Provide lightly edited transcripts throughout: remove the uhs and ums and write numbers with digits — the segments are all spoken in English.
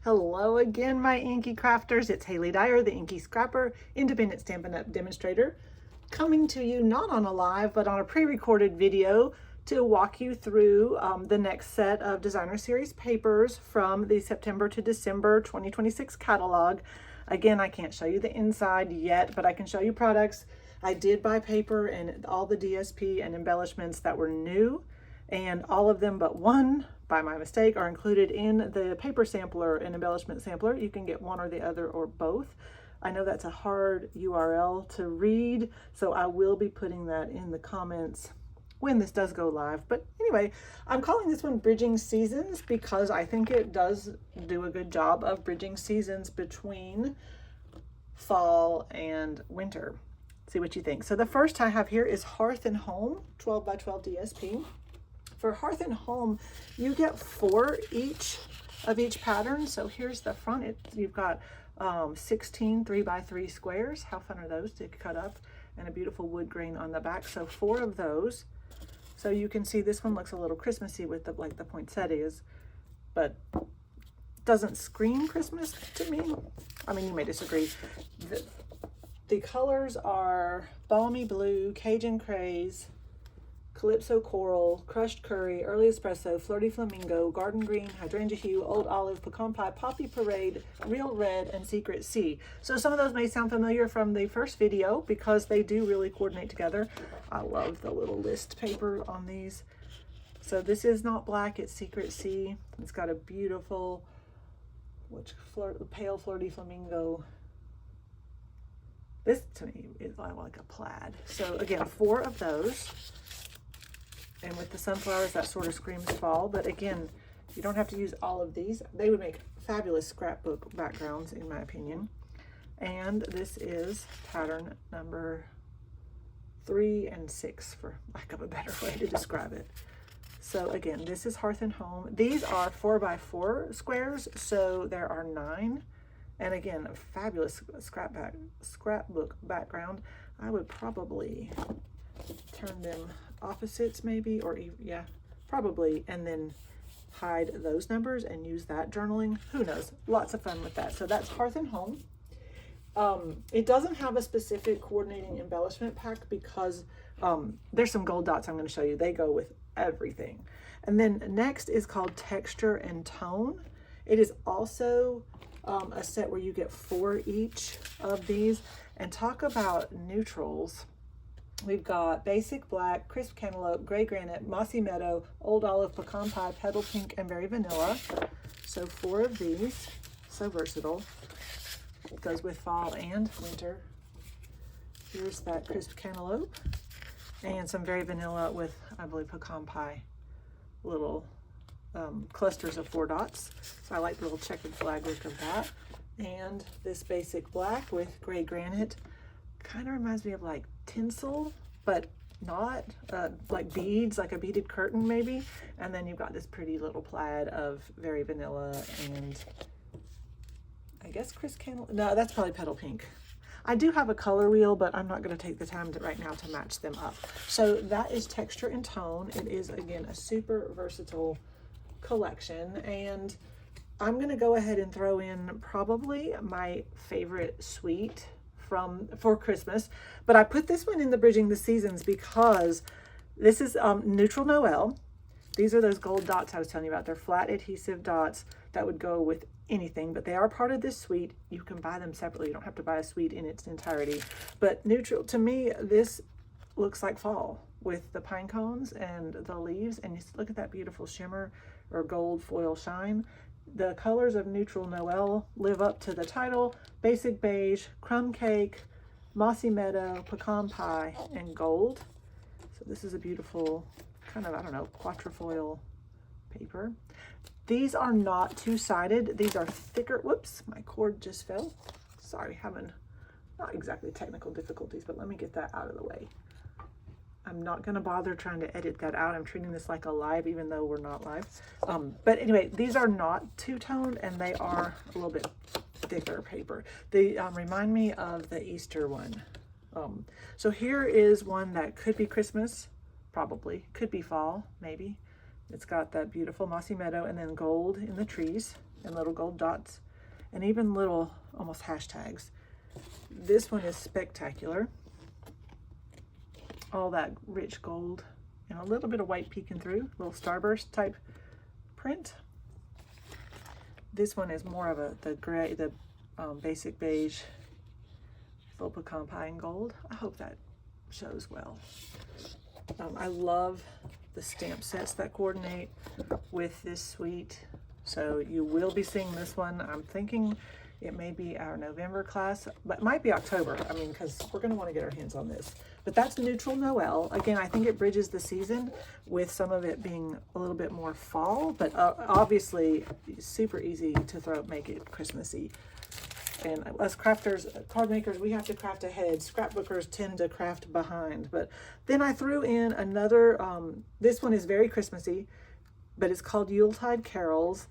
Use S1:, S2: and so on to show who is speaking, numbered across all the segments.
S1: Hello again, my inky crafters. It's Haley Dyer, the Inky Scrapper, independent Stampin' Up! Demonstrator, coming to you not on a live, but on a pre-recorded video to walk you through the next set of Designer Series papers from the September to December 2026 catalog. Again, I can't show you the inside yet, but I can show you products. I did buy paper and all the DSP and embellishments that were new, and all of them but one, by my mistake, are included in the paper sampler and embellishment sampler. You can get one or the other or both. I know that's a hard URL to read, so I will be putting that in the comments when this does go live. But anyway, I'm calling this one Bridging Seasons because I think it does do a good job of bridging seasons between fall and winter. See what you think. So the first I have here is Hearth and Home, 12 by 12 DSP. For Hearth and Home, you get 4 each of each pattern. So here's the front. You've got 16 3x3 squares. How fun are those to cut up? And a beautiful wood grain on the back. So 4 of those. So you can see this one looks a little Christmassy with the like the poinsettias, but doesn't scream Christmas to me. I mean, you may disagree. The colors are Balmy Blue, Cajun Craze, Calypso Coral, Crushed Curry, Early Espresso, Flirty Flamingo, Garden Green, Hydrangea Hue, Old Olive, Pecan Pie, Poppy Parade, Real Red, and Secret Sea. So some of those may sound familiar from the first video because they do really coordinate together. I love the little list paper on these. So this is not black, it's Secret Sea. It's got a beautiful, pale Flirty Flamingo. This to me is like a plaid. So again, 4 of those. And with the sunflowers, that sort of screams fall. But again, you don't have to use all of these. They would make fabulous scrapbook backgrounds, in my opinion. And this is pattern number 3 and 6, for lack of a better way to describe it. So again, this is Hearth and Home. These are 4x4 squares, so there are 9. And again, a fabulous scrapbook background. I would probably turn them opposites maybe, or yeah, probably, and then hide those numbers and use that journaling. Who knows? Lots of fun with that. So that's Hearth and Home. It doesn't have a specific coordinating embellishment pack because there's some gold dots I'm going to show you. They go with everything. And then next is called Texture and Tone. It is also a set where you get 4 each of these. And talk about neutrals. We've got Basic Black, Crisp Cantaloupe, Gray Granite, Mossy Meadow, Old Olive, Pecan Pie, Petal Pink, and Berry Vanilla. So 4 of these. So versatile. It goes with fall and winter. Here's that Crisp Cantaloupe. And some Berry Vanilla with, I believe, Pecan Pie. Little clusters of 4 dots. So I like the little checkered flag look of that. And this Basic Black with Gray Granite. Kind of reminds me of like tinsel, but not like beads, like a beaded curtain maybe. And then you've got this pretty little plaid of Very Vanilla and I guess Crisp Cantaloupe. No, that's probably Petal Pink. I do have a color wheel, but I'm not going to take the time right now to match them up. So that is Texture and Tone. It is, again, a super versatile collection. And I'm going to go ahead and throw in probably my favorite suite for Christmas, but I put this one in the Bridging the Seasons because this is Neutral Noel. These are those gold dots I was telling you about. They're flat adhesive dots that would go with anything, but they are part of this suite. You can buy them separately. You don't have to buy a suite in its entirety. But neutral, to me, this looks like fall with the pine cones and the leaves, and just look at that beautiful shimmer or gold foil shine. The colors of Neutral Noel live up to the title: Basic Beige, Crumb Cake, Mossy Meadow, Pecan Pie, and Gold. So this is a beautiful kind of, I don't know, quatrefoil paper. These are not two-sided. These are thicker. Whoops, my cord just fell. Sorry, having not exactly technical difficulties, but let me get that out of the way. I'm not going to bother trying to edit that out. I'm treating this like a live, even though we're not live. But anyway, these are not two-toned, and they are a little bit thicker paper. They remind me of the Easter one. So here is one that could be Christmas, Probably. Could be fall, maybe. It's got that beautiful mossy meadow and then gold in the trees. and little gold dots, and even little almost hashtags. This one is spectacular. All that rich gold and a little bit of white peeking through, little starburst type print. This one is more of the gray, the basic beige, little pecan pie and gold. I hope that shows well. I love the stamp sets that coordinate with this suite. So you will be seeing this one. I'm thinking it may be our November class, but it might be October. I mean, because we're going to want to get our hands on this. But that's Neutral Noel. Again, I think it bridges the season with some of it being a little bit more fall, but obviously super easy to make it Christmassy. And us crafters, card makers, we have to craft ahead. Scrapbookers tend to craft behind. But then I threw in another, this one is very Christmassy, but it's called Yuletide Carols.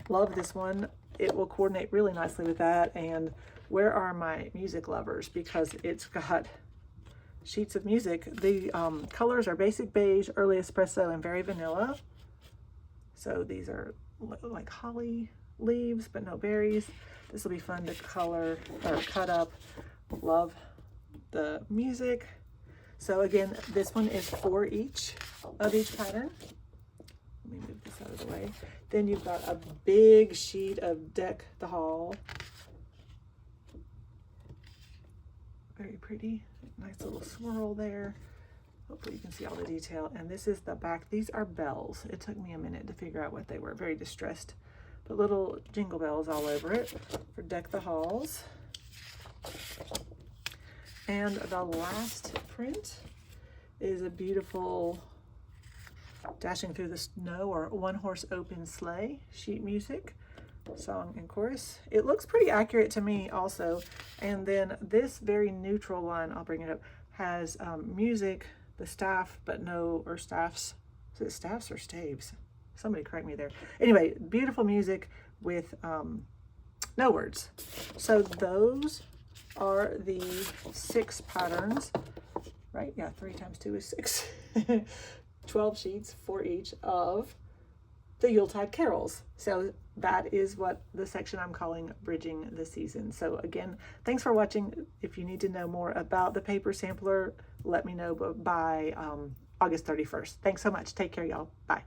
S1: Love this one. It will coordinate really nicely with that. And where are my music lovers? Because it's got sheets of music. The colors are basic beige, early espresso, and very vanilla. So these are like holly leaves, but no berries. This will be fun to color or cut up. Love the music. So again, this one is 4 each of each pattern. Let me move this out of the way. Then you've got a big sheet of Deck the Hall. Very pretty. Nice little swirl there. Hopefully you can see all the detail. And this is the back. These are bells. It took me a minute to figure out what they were. Very distressed. But little jingle bells all over it for Deck the Halls. And the last print is a beautiful Dashing Through the Snow or One Horse Open Sleigh sheet music, song and chorus. It looks pretty accurate to me also. And then this very neutral one, I'll bring it up, has music, the staff, but no, or staffs. Is it staffs or staves? Somebody correct me there. Anyway, beautiful music with no words. So those are the 6 patterns, right? Yeah, 3 times 2 is 6. 12 sheets, 4 each of the Yuletide Carols. So that is what the section I'm calling Bridging the Season. So again, thanks for watching. If you need to know more about the paper sampler, let me know by August 31st. Thanks so much. Take care, y'all. Bye.